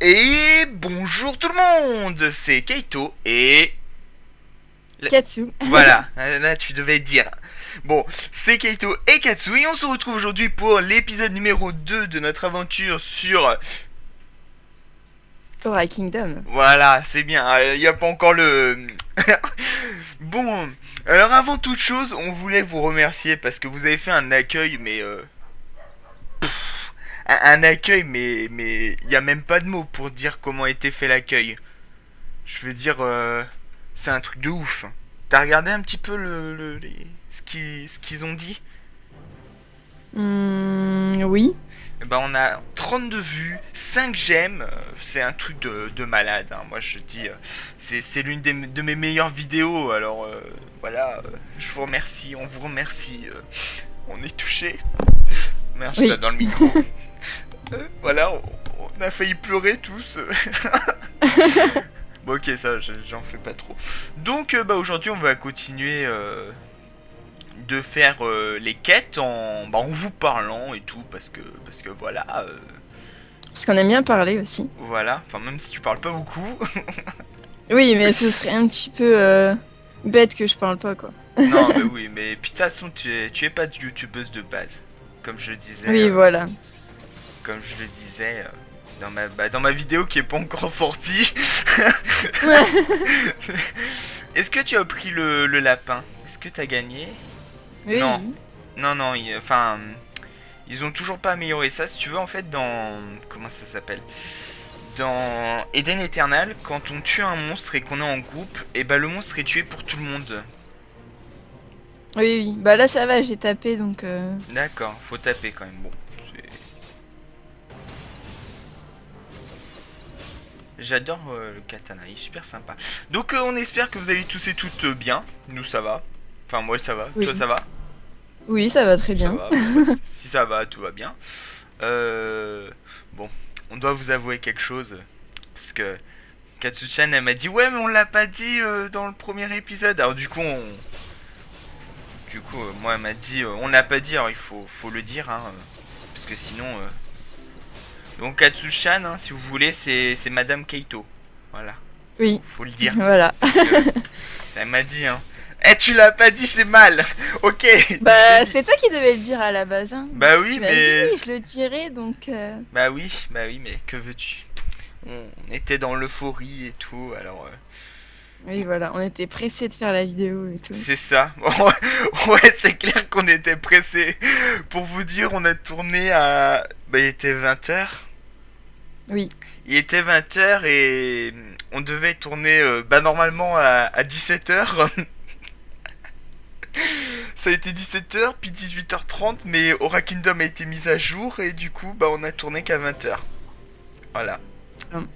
Et bonjour tout le monde, c'est Keito et... Katsu. Voilà, là tu devais dire. Bon, c'est Keito et Katsu et on se retrouve aujourd'hui pour l'épisode numéro 2 de notre aventure sur... Aura Kingdom. Voilà, c'est bien, il n'y a pas encore le... Bon, alors avant toute chose, on voulait vous remercier parce que vous avez fait un accueil, mais... un accueil, mais il n'y a même pas de mots pour dire comment a été fait l'accueil. Je veux dire, c'est un truc de ouf. T'as regardé un petit peu ce qu'ils ont dit? Oui. Eh ben, on a 32 vues, 5 j'aime, c'est un truc de malade. Hein. Moi je dis, c'est l'une de mes meilleures vidéos, alors voilà, je vous remercie, on vous remercie, on est touché. Merde, je Oui. tape dans le micro. Voilà, on a failli pleurer tous. Bon, ok, ça, j'en fais pas trop. Donc, aujourd'hui, on va continuer de faire les quêtes en vous parlant et tout, parce que voilà, Parce qu'on aime bien parler aussi. voilà. Enfin, même si tu parles pas beaucoup. Oui, mais ce serait un petit peu bête que je parle pas, quoi. Non, mais oui, mais puis de toute façon, tu es pas de youtubeuse de base, comme je disais, Oui, voilà. comme je le disais. Dans ma vidéo qui est pas encore sortie. Est-ce que tu as pris le lapin? Est-ce que tu as gagné? Oui, Non, oui. non, enfin, ils ont toujours pas amélioré ça. Si tu veux, en fait, dans... Comment ça s'appelle? Dans Eden Eternal, quand on tue un monstre et qu'on est en groupe, et bah le monstre est tué pour tout le monde. Oui, oui. Bah là, ça va, j'ai tapé, donc... D'accord, faut taper quand même. Bon, j'adore le katana, il est super sympa. Donc on espère que vous allez tous et toutes bien. Nous ça va. Enfin moi ça va. Toi Oui. ça va? Oui, ça va très Ça bien. va. Bon, bah, si ça va, tout va bien. Bon, on doit vous avouer quelque chose. Parce que Katsuchan elle m'a dit ouais mais on l'a pas dit dans le premier épisode. Alors du coup moi elle m'a dit on l'a pas dit alors faut le dire hein, parce que sinon donc Katsuchan hein, si vous voulez c'est Madame Keito. Voilà, Oui, faut le dire. voilà. Parce que ça m'a dit hein. Eh tu l'as pas dit c'est mal. Ok. Bah, c'est toi qui devais le dire à la base, hein. Bah oui Tu m'as dit mais oui, je le dirai, donc... bah oui mais que veux-tu? On était dans l'euphorie et tout alors Oui, voilà, on était pressés de faire la vidéo et tout. c'est ça. Ouais, c'est clair qu'on était pressé. Pour vous dire, on a tourné à... Bah, il était 20h. Oui. Il était 20h et on devait tourner bah, normalement à 17h. Ça a été 17h, puis 18h30, mais Aura Kingdom a été mise à jour et du coup, bah, on a tourné qu'à 20h. Voilà. Hum.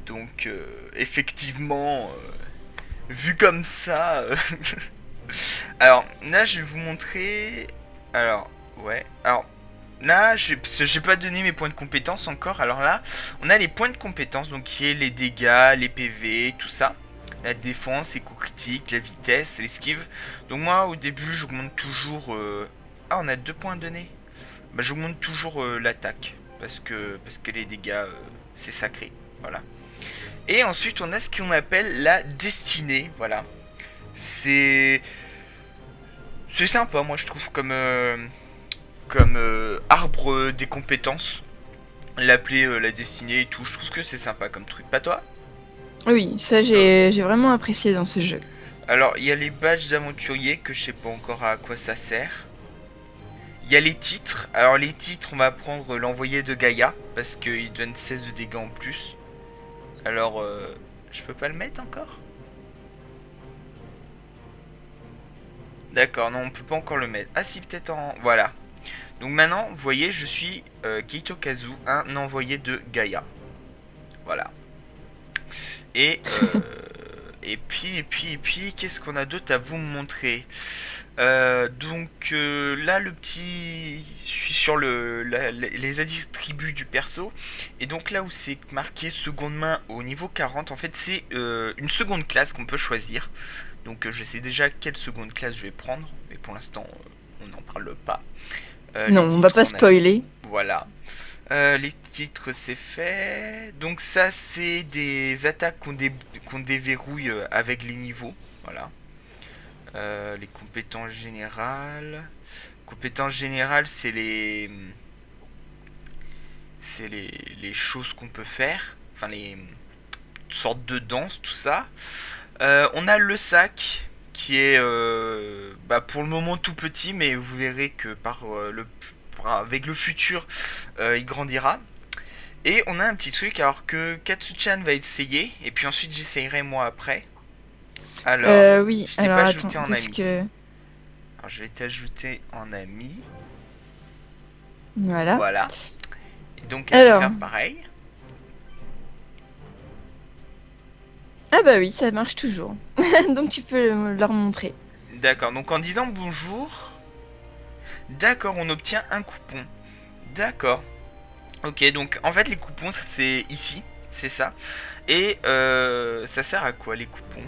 Donc, effectivement, vu comme ça... Alors, là, je vais vous montrer... Alors, ouais. Alors, là, parce que j'ai pas donné mes points de compétence encore. Alors là, on a les points de compétence, donc qui est les dégâts, les PV, tout ça. La défense, les coups critiques, la vitesse, l'esquive. Donc moi, au début, j'augmente toujours... Ah, on a 2 points donnés. Bah, j'augmente toujours l'attaque. Parce que les dégâts, c'est sacré. Voilà. Et ensuite, on a ce qu'on appelle la destinée. Voilà. C'est... C'est sympa, moi, je trouve, comme arbre des compétences. L'appeler la destinée et tout, je trouve que c'est sympa comme truc. Pas toi? Oui, ça j'ai vraiment apprécié dans ce jeu. Alors, il y a les badges d'aventurier que je sais pas encore à quoi ça sert. Il y a les titres. Alors, les titres, on va prendre l'envoyé de Gaïa parce qu'il donne 16 de dégâts en plus. Alors, je peux pas le mettre encore? D'accord, non, on peut pas encore le mettre. Ah, si, peut-être en. Voilà. Donc maintenant, vous voyez, je suis Keito Kazu, un envoyé de Gaïa. Voilà. Et et puis, qu'est-ce qu'on a d'autre à vous montrer? Donc là, le petit, je suis sur les attributs du perso, et donc là où c'est marqué seconde main au niveau 40, en fait, c'est une seconde classe qu'on peut choisir. Donc je sais déjà quelle seconde classe je vais prendre, mais pour l'instant, on n'en parle pas. Non, Les on va titres, pas spoiler. voilà. Les titres, c'est fait. Donc ça, c'est des attaques qu'on déverrouille avec les niveaux. Voilà. Les compétences générales. Compétences générales, c'est les choses qu'on peut faire. Enfin, les sortes de danse, tout ça. On a le sac qui est pour le moment tout petit, mais vous verrez que avec le futur, il grandira. Et on a un petit truc alors que Katsuchan va essayer, et puis ensuite j'essayerai moi après. Alors, Oui, je t'ai alors pas attends, ajouté en parce ami. que... Alors je vais t'ajouter en ami. Voilà. Voilà. Et donc elle va Alors... faire pareil. Ah bah oui, ça marche toujours. Donc tu peux leur montrer. D'accord, donc en disant bonjour, d'accord, on obtient un coupon. D'accord. Ok, donc en fait les coupons c'est ici, c'est ça. Et ça sert à quoi les coupons?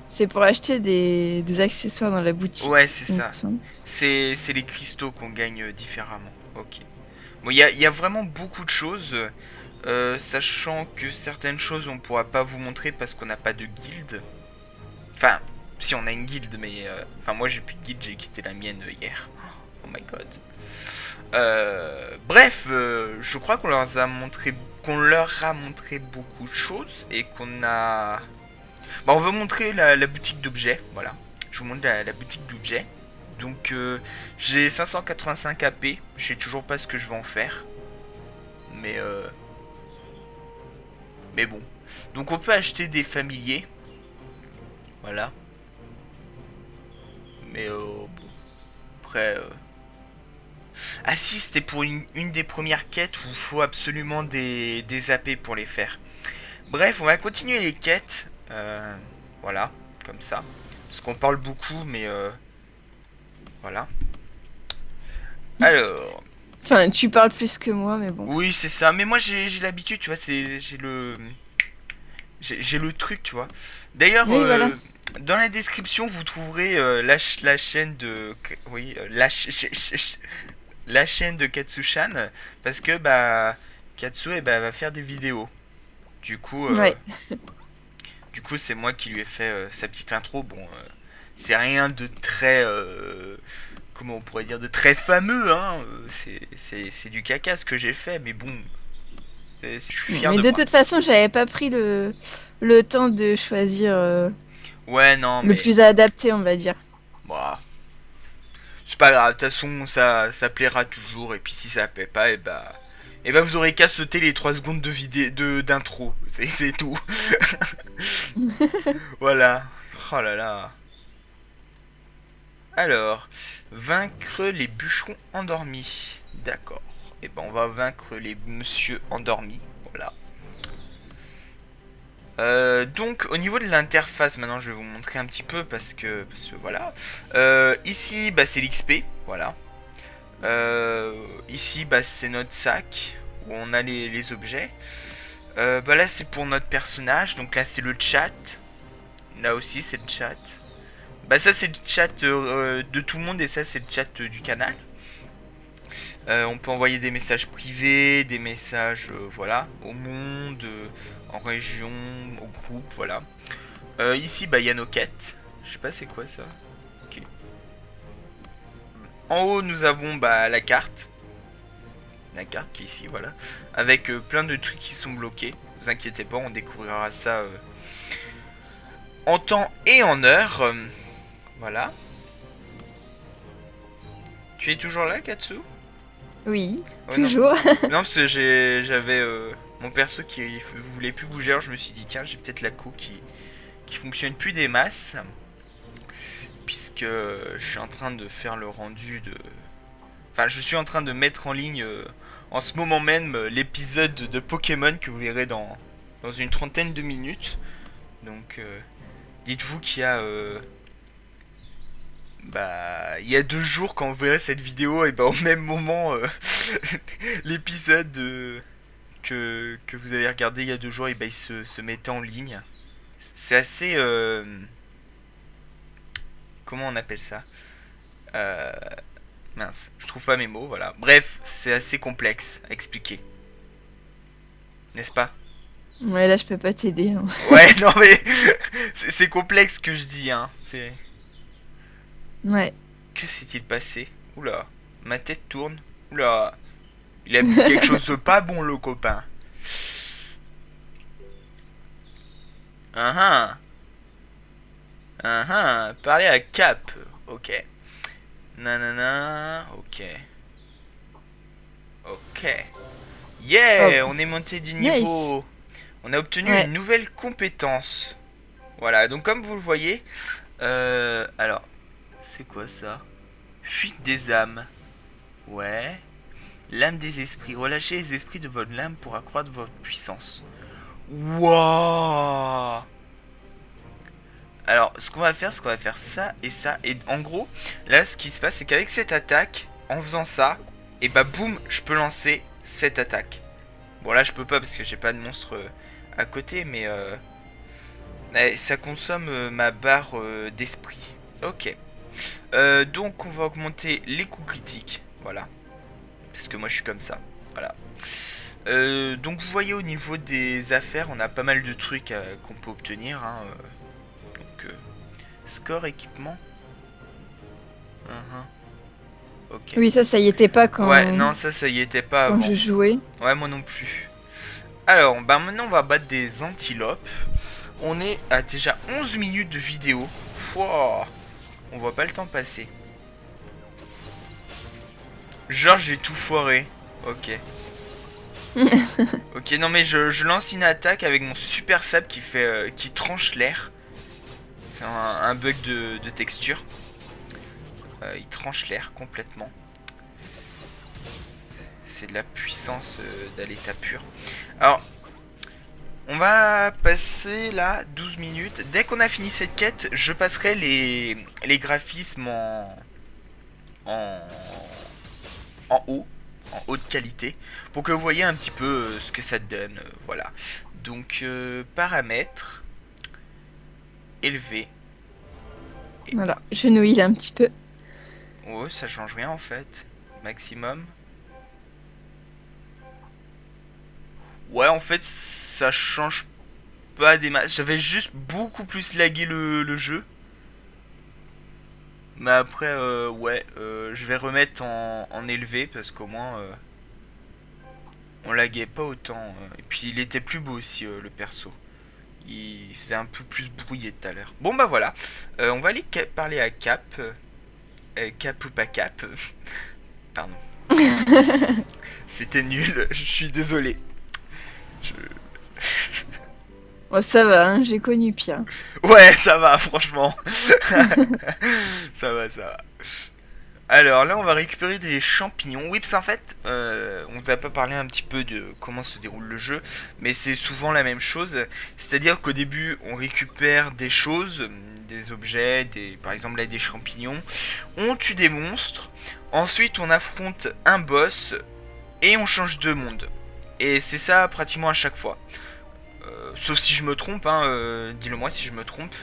C'est pour acheter des accessoires dans la Ouais, boutique, c'est il me ça. semble. C'est les cristaux qu'on gagne différemment. Ok. Bon, il y a vraiment beaucoup de choses. Sachant que certaines choses on pourra pas vous montrer parce qu'on n'a pas de guilde. Enfin, si on a une guilde, mais enfin moi j'ai plus de guilde, j'ai quitté la mienne hier. Oh my god. Bref, je crois qu'on leur a montré beaucoup de choses et qu'on a. Bah, on veut montrer la boutique d'objets, voilà. Je vous montre la boutique d'objets. Donc j'ai 585 AP, je sais toujours pas ce que je vais en faire. Mais mais bon. Donc on peut acheter des familiers. Voilà. Mais bon. Après. Ah si, c'était pour une des premières quêtes où il faut absolument des AP pour les faire. Bref, on va continuer les quêtes. Voilà, comme ça. Parce qu'on parle beaucoup, mais voilà. Alors, Enfin, tu parles plus que moi, mais bon. oui, c'est ça. Mais moi, j'ai l'habitude, tu vois. J'ai le truc, tu vois. D'ailleurs, Oui, voilà. dans la description, vous trouverez la chaîne de, oui, la chaîne de Katsushan, parce que bah Katsu, eh ben, va faire des vidéos. Du coup, Ouais. c'est moi qui lui ai fait sa petite intro. Bon, c'est rien de très, comment on pourrait dire, de très fameux, hein. C'est du caca ce que j'ai fait, mais bon, je suis fier Mais de de moi. toute façon, j'avais pas pris le temps de choisir Ouais, non, le mais plus adapté, on va dire. bah, c'est pas grave. De toute façon, ça plaira toujours. Et puis si ça plaît pas, et bah, vous aurez qu'à sauter les 3 secondes de d'intro. C'est tout. Voilà. Oh là là. Alors, vaincre les bûcherons endormis. D'accord. Et ben on va vaincre les monsieur endormis. Voilà. Donc au niveau de l'interface, maintenant je vais vous montrer un petit peu parce que voilà. Ici bah, c'est l'XP, voilà. Ici bah, c'est notre sac où on a les objets. Bah, là c'est pour notre personnage, donc là c'est le chat. Là aussi c'est le chat. Bah ça c'est le chat de tout le monde et ça c'est le chat du canal. On peut envoyer des messages privés, des messages voilà, au monde, en région, au groupe, voilà. Ici, bah, il y a nos quêtes. Je sais pas c'est quoi ça. Ok. En haut, nous avons bah, la carte. La carte qui est ici, voilà. Avec plein de trucs qui sont bloqués. Ne vous inquiétez pas, on découvrira ça en temps et en heure. Voilà. Tu es toujours là, Katsu? Oui, Oh non. toujours. Non, parce que j'avais mon perso qui voulait plus bouger, alors je me suis dit, tiens, j'ai peut-être la co qui fonctionne plus des masses. Puisque je suis en train de faire le rendu de. Enfin, je suis en train de mettre en ligne en ce moment même l'épisode de Pokémon que vous verrez dans une trentaine de minutes. Donc, dites-vous qu'il y a. Bah, il y a 2 jours quand vous verrez cette vidéo, et bah au même moment, l'épisode que vous avez regardé il y a 2 jours, et bah il se mettait en ligne. C'est assez. Comment on appelle ça? Euh, Mince, je trouve pas mes mots, voilà. Bref, c'est assez complexe à expliquer. N'est-ce pas? Ouais, là, je peux pas t'aider, hein. Ouais, non mais... c'est complexe ce que je dis, hein. C'est... Ouais. Que s'est-il passé? Oula, ma tête tourne. Oula, il a bu quelque chose de pas bon, le copain. Ah parler à Cap. Ok. Nanana, ok. Ok. Oh, Yeah, on est monté du nice. niveau. On a obtenu Ouais. une nouvelle compétence. Voilà, donc comme vous le voyez, alors, c'est quoi ça? Fuite des âmes. Ouais. Lame des esprits. Relâchez les esprits de votre lame pour accroître votre puissance. Wouah. Alors, ce qu'on va faire, c'est qu'on va faire ça et ça. Et en gros, là, ce qui se passe, c'est qu'avec cette attaque, en faisant ça, et bah boum, je peux lancer cette attaque. Bon, là, je peux pas parce que j'ai pas de monstre à côté, mais ça consomme ma barre d'esprit. Ok. Donc, on va augmenter les coups critiques. Voilà. Parce que moi, je suis comme ça. Voilà. Donc, vous voyez, au niveau des affaires, on a pas mal de trucs qu'on peut obtenir. Hein, donc, score, équipement. Ok. Oui, ça y était pas Ouais, non, ça y était pas quand avant. je jouais. Ouais, moi non plus. Alors, bah maintenant, on va battre des antilopes. On est à déjà 11 minutes de vidéo. Pouah, on voit pas le temps passer. Genre, j'ai tout foiré. Ok. Ok, non mais je lance une attaque avec mon super sabre qui fait qui tranche l'air. C'est un bug de texture. Il tranche l'air complètement. C'est de la puissance d'à l'état pur. Alors, on va passer là 12 minutes. Dès qu'on a fini cette quête, je passerai les graphismes en, en haut, en haute qualité, pour que vous voyez un petit peu ce que ça donne. Voilà. Donc, paramètres, élevé. Voilà, je nouille un petit peu. Oh, ça change rien en fait. Maximum. Ouais, en fait, ça change pas des masses. J'avais juste beaucoup plus lagué le jeu. Mais après, ouais, je vais remettre en élevé parce qu'au moins, on laguait pas autant. Et puis, il était plus beau aussi, le perso. Il faisait un peu plus brouillé tout à l'heure. Bon, bah voilà. On va aller parler à Cap. Cap ou pas Cap. Pardon. C'était nul, je suis désolé. Je- Oh, ça va, hein, j'ai connu pire. Ouais, ça va, franchement. Ça va, ça va. Alors là, on va récupérer des champignons. Oui, parce qu'en fait, on vous a pas parlé un petit peu de comment se déroule le jeu, mais c'est souvent la même chose. C'est-à-dire qu'au début, on récupère des choses, des objets, par exemple là des champignons. On tue des monstres. Ensuite, on affronte un boss et on change de monde. Et c'est ça pratiquement à chaque fois. Sauf si je me trompe, hein, dis-le moi si je me trompe.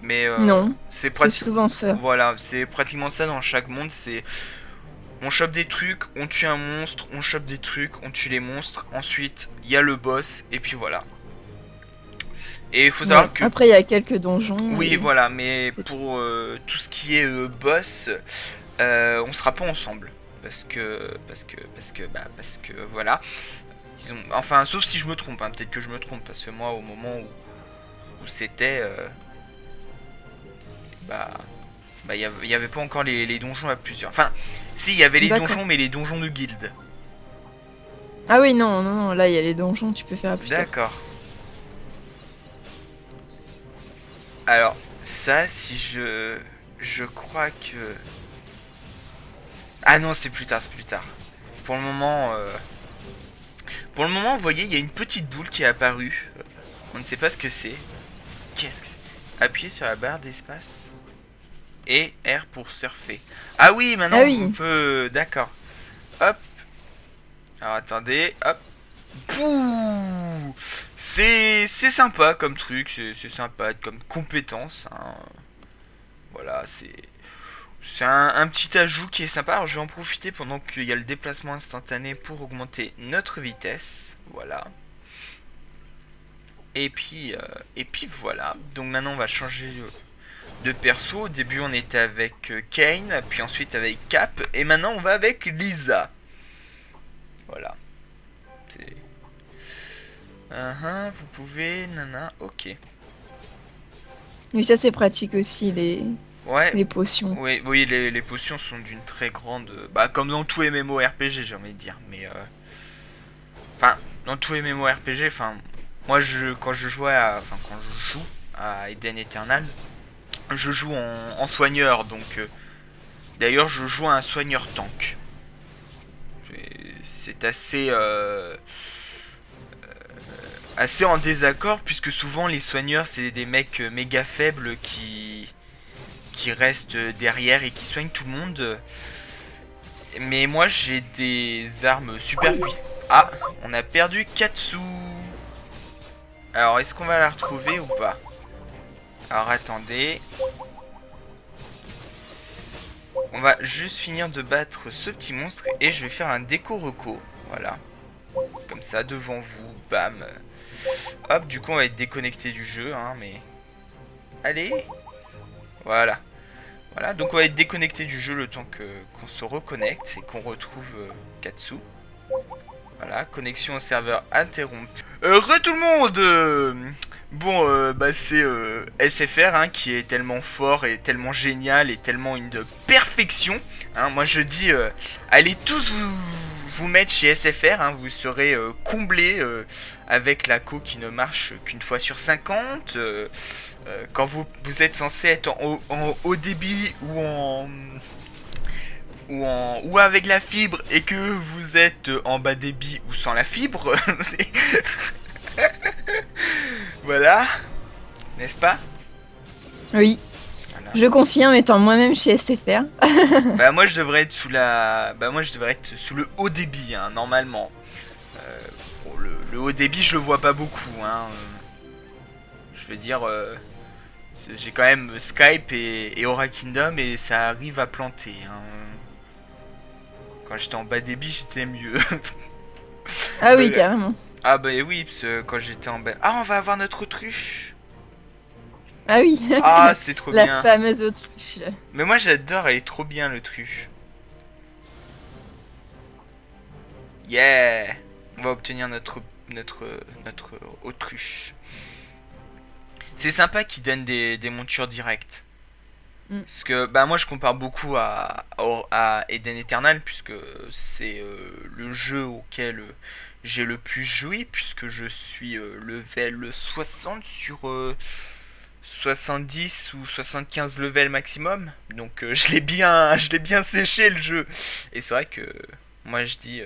Mais Non, c'est c'est pratiquement... souvent ça. Voilà, c'est pratiquement ça dans chaque monde. C'est on chope des trucs, on tue un monstre, on chope des trucs, on tue les monstres. Ensuite, il y a le boss et puis voilà. Et il faut Ouais. savoir que Après, il y a quelques donjons. oui, Et voilà, mais c'est tout. pour tout ce qui est boss, on sera pas ensemble parce que voilà. Ils ont, enfin, sauf si je me trompe, hein, peut-être que je me trompe parce que moi, au moment où c'était, bah il y avait pas encore les donjons à plusieurs. Enfin, si, il y avait les D'accord. donjons, mais les donjons de guilde. Ah oui, non, non, non, là, il y a les donjons, tu peux faire à plusieurs. D'accord. Alors, ça, si je crois que... Ah non, c'est plus tard, c'est plus tard. Pour le moment, pour le moment, vous voyez, il y a une petite boule qui est apparue. On ne sait pas ce que c'est. Qu'est-ce que c'est? Appuyez sur la barre d'espace et R pour surfer. Ah oui, maintenant Ah on oui. peut... D'accord. Hop. Alors attendez, hop. Pouh. C'est sympa comme truc, c'est sympa comme compétence. Hein. Voilà, c'est... C'est un petit ajout qui est sympa. Alors je vais en profiter pendant qu'il y a le déplacement instantané pour augmenter notre vitesse. Voilà. Et puis, voilà. Donc maintenant on va changer de perso. Au début on était avec Kane, puis ensuite avec Cap, et maintenant on va avec Lisa. Voilà. C'est... vous pouvez... Nana, ok. Oui, ça c'est pratique aussi, Ouais, les potions. oui, oui, les potions sont d'une très grande... Bah, comme dans tout MMORPG, j'ai envie de dire. Mais, enfin, dans tout MMORPG, enfin... Moi, quand je jouais à... Enfin, quand je joue à Eden Eternal, je joue en soigneur, donc... D'ailleurs, je joue à un soigneur tank. C'est assez... assez en désaccord, puisque souvent les soigneurs, c'est des mecs méga faibles qui restent derrière et qui soignent tout le monde. Mais moi j'ai des armes super puissantes. Ah, on a perdu Katsu. Alors est-ce qu'on va la retrouver ou pas? Alors attendez. On va juste finir de battre ce petit monstre et je vais faire un déco reco. Voilà. Comme ça devant vous. Bam. Hop, du coup on va être déconnecté du jeu, hein, mais... Allez. Voilà. Voilà, donc on va être déconnecté du jeu le temps qu'on se reconnecte et qu'on retrouve Katsu. Voilà, connexion au serveur interrompue. Re tout le monde. Bon, bah c'est SFR hein, qui est tellement fort et tellement génial et tellement une perfection. Hein, moi je dis, allez tous vous mettre chez SFR, hein, vous serez comblés avec la co qui ne marche qu'une fois sur 50. Quand vous êtes censé être en haut débit ou avec la fibre et que vous êtes en bas débit ou sans la fibre. Voilà, n'est-ce pas? Oui, Voilà. je confirme étant moi-même chez SFR. Bah moi je devrais être sous la... Bah moi je devrais être sous le haut débit, hein, normalement. Bon, le haut débit je le vois pas beaucoup, hein. Je veux dire... j'ai quand même Skype et Aura Kingdom et ça arrive à planter, hein. Quand j'étais en bas débit j'étais mieux. Ah oui, carrément. Ah bah oui, parce que quand j'étais en bas... Ah, on va avoir notre autruche. Ah oui, Ah, c'est trop la bien. fameuse autruche. Mais moi j'adore, elle est trop bien l'autruche. Yeah. On va obtenir notre autruche. C'est sympa qu'ils donnent des montures directes. Mm. Parce que bah moi je compare beaucoup à Eden Eternal puisque c'est le jeu auquel j'ai le plus joué puisque je suis level 60 sur 70 ou 75 level maximum. Donc je l'ai bien séché le jeu. Et c'est vrai que moi je dis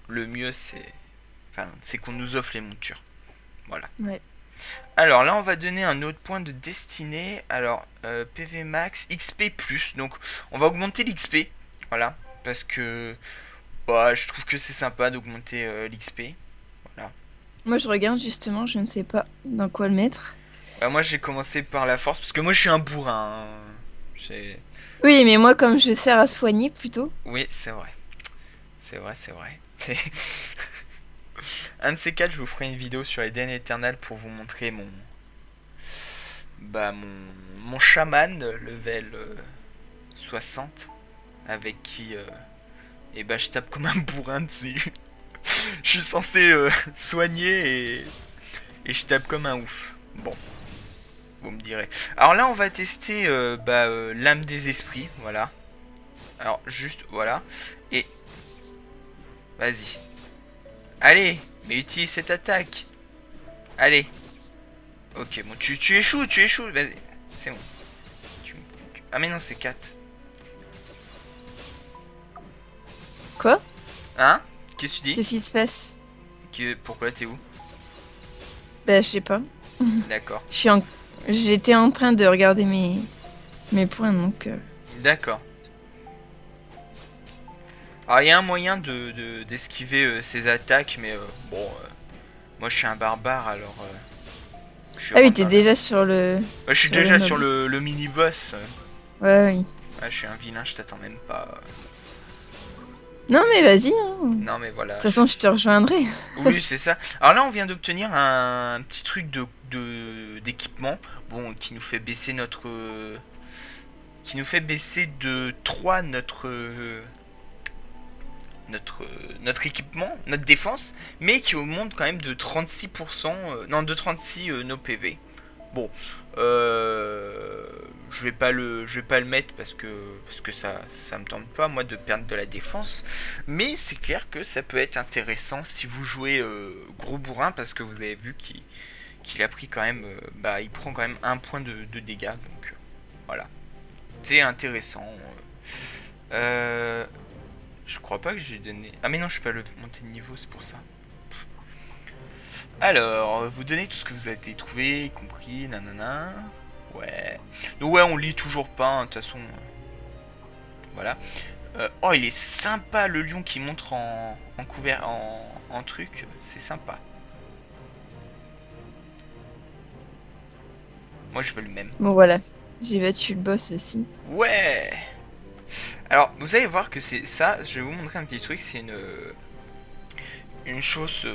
le mieux c'est qu'on nous offre les montures. Voilà. Ouais. Alors là on va donner un autre point de destinée. Alors PV max XP plus. Donc on va augmenter l'XP. Voilà. Parce que bah, je trouve que c'est sympa d'augmenter l'XP. Voilà. Moi je regarde justement, je ne sais pas dans quoi le mettre. Bah, moi j'ai commencé par la force parce que moi je suis un bourrin, hein. J'ai... Oui, mais moi comme je sers à soigner plutôt. Oui c'est vrai. C'est vrai, c'est vrai. Un de ces quatre je vous ferai une vidéo sur Eden Eternal pour vous montrer mon chaman level 60 avec qui et bah je tape comme un bourrin dessus. Je suis censé soigner et je tape comme un ouf. Bon, vous me direz. Alors là on va tester l'âme des esprits, voilà. Alors juste voilà. Et vas-y. Allez, mais utilise cette attaque. Allez. Ok, bon tu échoues, vas-y. C'est bon. Ah mais non c'est 4. Quoi? Hein? Qu'est-ce que tu dis? Qu'est-ce qui se passe? Pourquoi t'es où? Bah je sais pas. D'accord. J'étais en train de regarder mes points donc. D'accord. Alors il y a un moyen d'esquiver ces attaques, mais bon, moi je suis un barbare alors. Ah oui, t'es déjà sur le. Ouais, je suis sur le déjà mob. sur le mini boss. Ouais, oui. Ah, je suis un vilain, je t'attends même pas. Non, mais vas-y, hein. De Non, mais voilà. toute façon, je te rejoindrai. Oui, c'est ça. Alors là, on vient d'obtenir un petit truc d'équipement. Bon, qui nous fait baisser notre. Qui nous fait baisser de 3 notre équipement, notre défense, mais qui augmente quand même de 36%, non de 36 nos PV. Bon, je vais pas le mettre parce que ça me tente pas moi de perdre de la défense, mais c'est clair que ça peut être intéressant si vous jouez gros bourrin parce que vous avez vu qu'il a pris quand même, bah il prend quand même un point de dégâts donc voilà, c'est intéressant. Euh, je crois pas que j'ai donné. Ah mais non, je peux pas le monter de niveau, c'est pour ça. Alors, vous donnez tout ce que vous avez trouvé, compris, nanana. Ouais. Donc ouais, on lit toujours pas, hein, de toute façon. Voilà. Oh, il est sympa le lion qui montre en couvert, en truc. C'est sympa. Moi, je veux le même. Bon, voilà. J'ai battu le boss aussi. Ouais. Alors, vous allez voir que c'est ça. Je vais vous montrer un petit truc. C'est une chose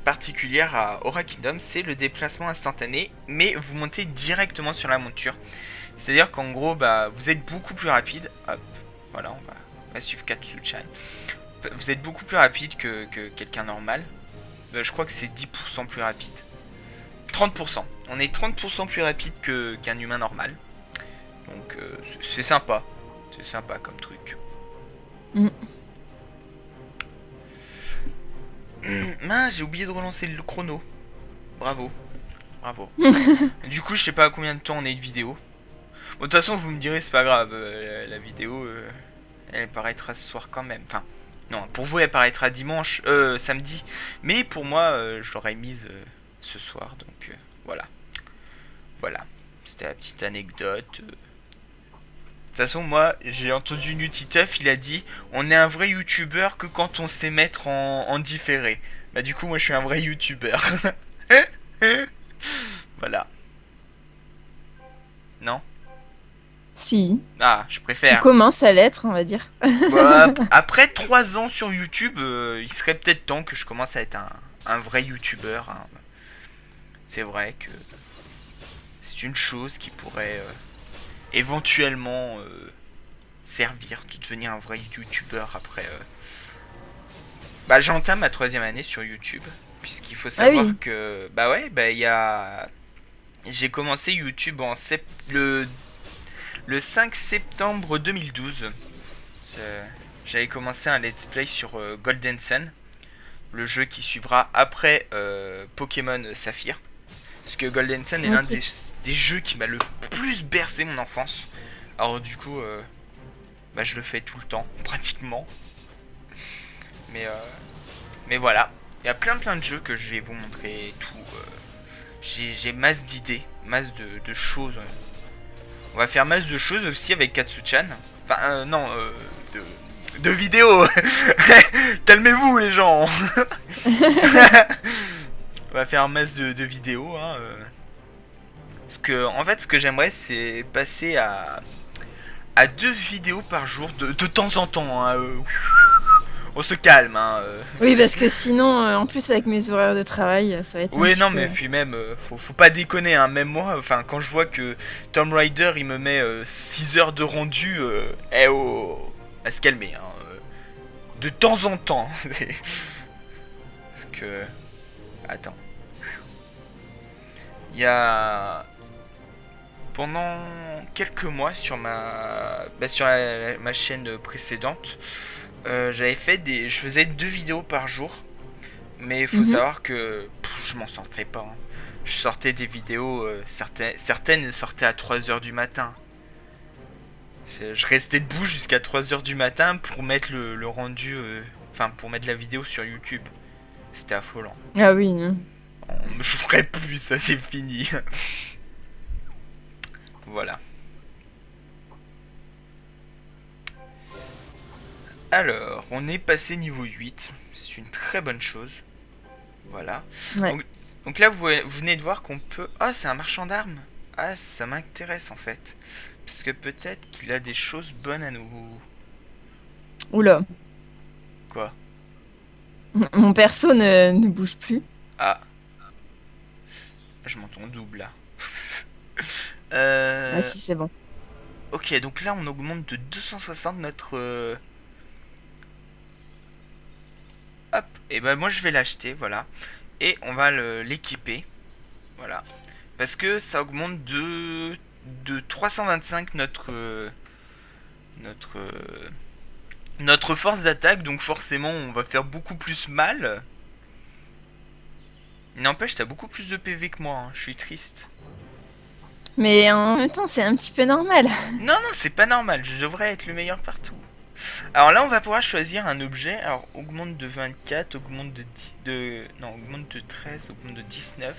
particulière à Aura Kingdom, c'est le déplacement instantané, mais vous montez directement sur la monture. C'est-à-dire qu'en gros, bah, vous êtes beaucoup plus rapide. Hop, voilà, on va suivre Katsuchan. Vous êtes beaucoup plus rapide que quelqu'un normal. Je crois que c'est 10% plus rapide. 30%. On est 30% plus rapide qu'un humain normal. Donc c'est sympa. C'est sympa comme truc. Mm. Mince, j'ai oublié de relancer le chrono. Bravo. Bravo. Du coup, je sais pas à combien de temps on est de vidéo. Bon, de toute façon, vous me direz, c'est pas grave. La vidéo, elle paraîtra ce soir quand même. Enfin, non, pour vous, elle paraîtra dimanche, samedi. Mais pour moi, je l'aurais mise ce soir. Donc, voilà. Voilà. C'était la petite anecdote. De toute façon, moi, j'ai entendu Nutiteuf, il a dit on est un vrai youtubeur que quand on sait mettre en différé. Bah, du coup, moi, je suis un vrai youtubeur. Voilà. Non? Si. Ah, je Tu préfère. commences à l'être, on va dire. Bah, après 3 ans sur YouTube, il serait peut-être temps que je commence à être un vrai youtubeur, hein. C'est vrai que c'est une chose qui pourrait éventuellement servir de devenir un vrai youtubeur après. Bah, j'entame ma 3e année sur YouTube, puisqu'il faut Ah savoir oui. que bah ouais, bah il y a j'ai commencé YouTube le 5 septembre 2012. J'avais commencé un let's play sur Golden Sun, le jeu qui suivra après Pokémon Saphir. Parce que Golden Sun est l'un Ok. des jeux qui m'a le plus bercé mon enfance. Alors du coup, bah, je le fais tout le temps, pratiquement. Mais, voilà. Il y a plein de jeux que je vais vous montrer et tout. J'ai masse d'idées, masse de choses. On va faire masse de choses aussi avec Katsuchan. Enfin, non, de vidéos. Calmez-vous les gens. On va faire masse de vidéos. Hein, en fait, ce que j'aimerais, c'est passer à 2 vidéos par jour de temps en temps. Hein, on se calme. Hein, Oui, parce que sinon, en plus, avec mes horaires de travail, ça va être un oui, petit non, peu. mais puis même, faut pas déconner, hein. Même moi, enfin, quand je vois que Tomb Raider il me met 6 heures de rendu, eh oh, à se calmer, hein. De temps en temps. Parce que. Attends. Il y a. Pendant quelques mois sur ma chaîne précédente, je faisais 2 vidéos par jour. Mais il faut Mhm. savoir que je m'en sortais pas, hein. Je sortais des vidéos, certaines sortaient à 3 heures du matin. Je restais debout jusqu'à 3 heures du matin pour mettre le rendu, enfin pour mettre la vidéo sur YouTube. C'était affolant. Ah oui, non. Je ferai plus, ça c'est fini. Voilà. Alors, on est passé niveau 8. C'est une très bonne chose. Voilà. Ouais. Donc là, vous venez de voir qu'on peut... Ah, c'est un marchand d'armes. Ah, ça m'intéresse en fait. Parce que peut-être qu'il a des choses bonnes à nous... Oula, Quoi? mon perso ne bouge plus. Ah, je m'entends double là. Ah Euh... si, c'est bon. Ok, donc là on augmente de 260 notre... Hop, et ben moi je vais l'acheter, voilà. Et on va l'équiper, voilà. Parce que ça augmente de 325 notre, notre force d'attaque, donc forcément on va faire beaucoup plus mal. N'empêche, t'as beaucoup plus de PV que moi, hein. Je suis triste. Mais en même temps, c'est un petit peu normal. Non, non, c'est pas normal, je devrais être le meilleur partout. Alors là, on va pouvoir choisir un objet. Alors, augmente de 24, augmente de 10, non, augmente de 13, augmente de 19.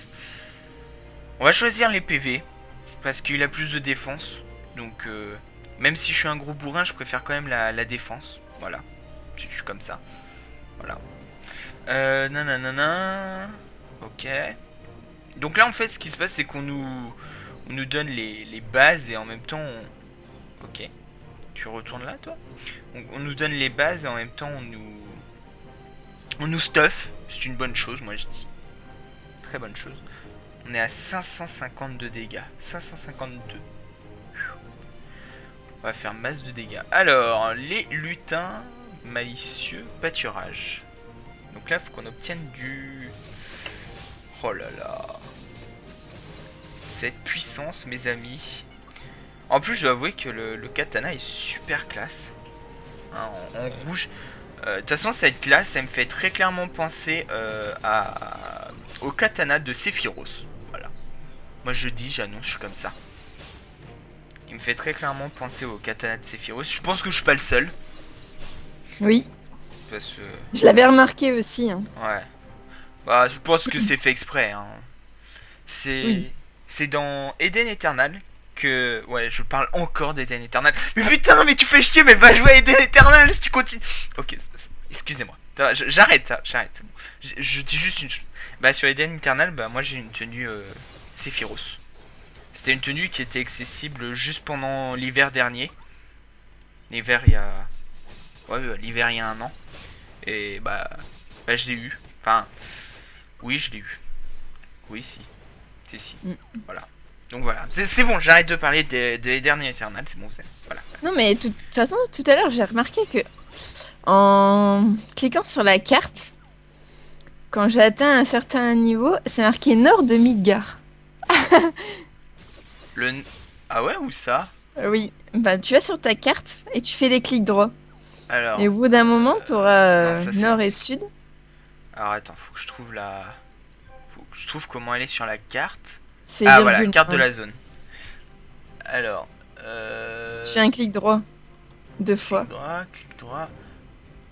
On va choisir les PV, parce qu'il a plus de défense. Donc, même si je suis un gros bourrin, je préfère quand même la défense. Voilà, je suis comme ça. Voilà. Nanana. Ok. Donc là, en fait, ce qui se passe, c'est on nous donne les bases et en même temps... Ok. Tu retournes là, toi? On nous donne les bases et en même temps, on nous stuff. C'est une bonne chose, moi, je dis. Très bonne chose. On est à 552 dégâts. 552. On va faire masse de dégâts. Alors, les lutins malicieux pâturage. Donc là, il faut qu'on obtienne du... Oh là là. Cette puissance, mes amis. En plus, je dois avouer que le katana est super classe. Hein, en rouge. De toute façon, cette classe, elle me fait très clairement penser au katana de Sephiroth. Voilà. Moi, je dis, j'annonce, je suis comme ça. Il me fait très clairement penser au katana de Sephiroth. Je pense que je suis pas le seul. Oui, Parce que... je l'avais remarqué aussi, hein. Ouais. Bah, je pense que c'est fait exprès. Hein. Oui. C'est dans Eden Eternal que... Ouais, je parle encore d'Eden Eternal. Mais putain, mais tu fais chier, mais va jouer à Eden Eternal si tu continues. Ok, excusez-moi. J'arrête, j'arrête. Bon. Je dis juste une chose. Bah, sur Eden Eternal, bah, moi j'ai une tenue Sephiroth. C'était une tenue qui était accessible juste pendant l'hiver dernier. L'hiver il y a... Ouais, l'hiver il y a un an. Et bah je l'ai eu. Enfin, oui, je l'ai eu. Oui, si. Si. Mm. Voilà. Donc voilà. C'est bon, j'arrête de parler des derniers Eternal, c'est bon, voilà. Non, mais de toute façon, tout à l'heure, j'ai remarqué que en cliquant sur la carte, quand j'ai atteint un certain niveau, c'est marqué nord de Midgar. Le... Ah ouais, où ça? Oui, bah tu vas sur ta carte et tu fais des clics droits. Et Alors... au bout d'un moment, tu non, auras ça c'est... nord et sud. Alors attends, faut que je trouve la... Faut que je trouve comment elle est sur la carte. C'est Ah voilà, virgule. carte de Hein. la zone. Alors... Tu fais un clic droit deux fois. Clic droit.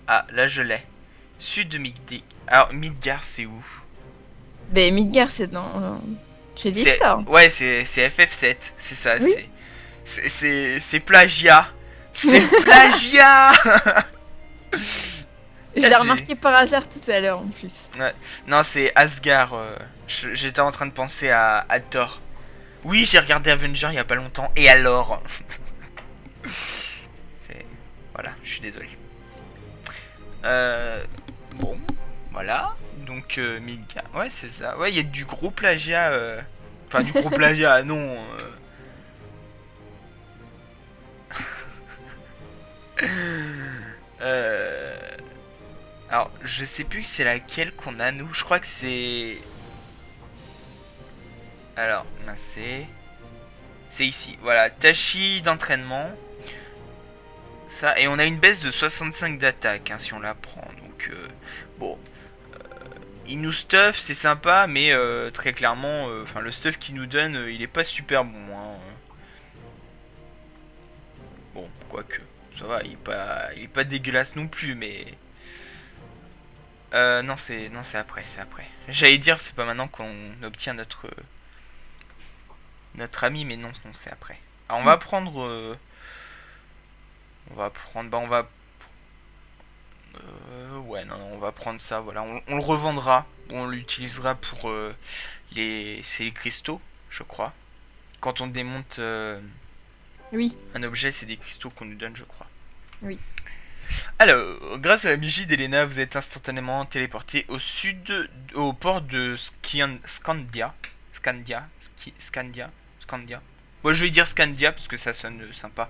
Ah, là je l'ai. Sud de Midgard. Alors, Midgard, c'est où? Mais Midgar, c'est dans Crazy Score. Ouais, c'est FF7. C'est ça, Oui. c'est plagiat. C'est plagiat. Je l'ai remarqué par hasard tout à l'heure en plus. Ouais. Non, c'est Asgard. J'étais en train de penser à Thor. Oui, j'ai regardé Avenger il y a pas longtemps. Et alors? Voilà, je suis désolé. Bon, voilà. Donc, Midgar. Ouais, c'est ça. Ouais, il y a du gros plagiat. Enfin, du gros plagiat, non. Alors, je sais plus c'est laquelle qu'on a nous. Je crois que c'est... Alors, c'est ici. Voilà, Tachi d'entraînement. Ça, et on a une baisse de 65 d'attaque hein, si on la prend. Donc, bon. Il nous stuff, c'est sympa, mais très clairement, enfin le stuff qu'il nous donne, il est pas super bon. Hein. Bon, quoique, ça va, il est pas dégueulasse non plus, mais... non, c'est après, c'est après. J'allais dire, c'est pas maintenant qu'on obtient notre ami, mais non, c'est après. Alors, on va prendre... ouais, non, on va prendre ça, voilà. On le revendra, on l'utilisera pour c'est les cristaux, je crois. Quand on démonte... Oui, Un objet, c'est des cristaux qu'on nous donne, je crois. oui. Alors, grâce à la magie d'Elena, vous êtes instantanément téléporté au sud, au port de Scandia. Scandia. Bon, je vais dire Scandia parce que ça sonne sympa.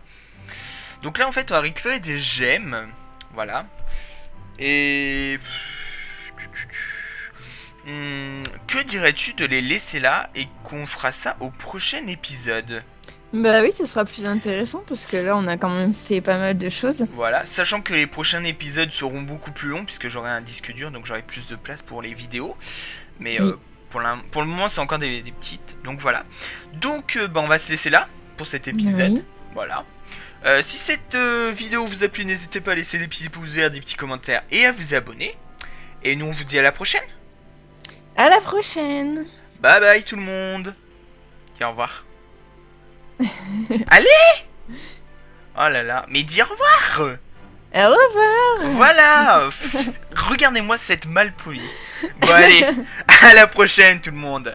Donc là, en fait, on va récupérer des gemmes. Voilà. Et... que dirais-tu de les laisser là et qu'on fera ça au prochain épisode? Bah oui, ce sera plus intéressant parce que là, on a quand même fait pas mal de choses. Voilà, sachant que les prochains épisodes seront beaucoup plus longs puisque j'aurai un disque dur, donc j'aurai plus de place pour les vidéos. Mais Oui. pour le moment, c'est encore des petites. Donc voilà. Donc bah, on va se laisser là pour cet épisode. Oui. Voilà. Si cette vidéo vous a plu, n'hésitez pas à laisser des petits pouces verts, des petits commentaires et à vous abonner. Et nous, on vous dit à la prochaine. À la prochaine. Bye bye tout le monde. Et au revoir. Allez. Oh là là, mais dis au revoir. Au revoir. Voilà. Regardez-moi cette malpolie. Bon allez, à la prochaine tout le monde.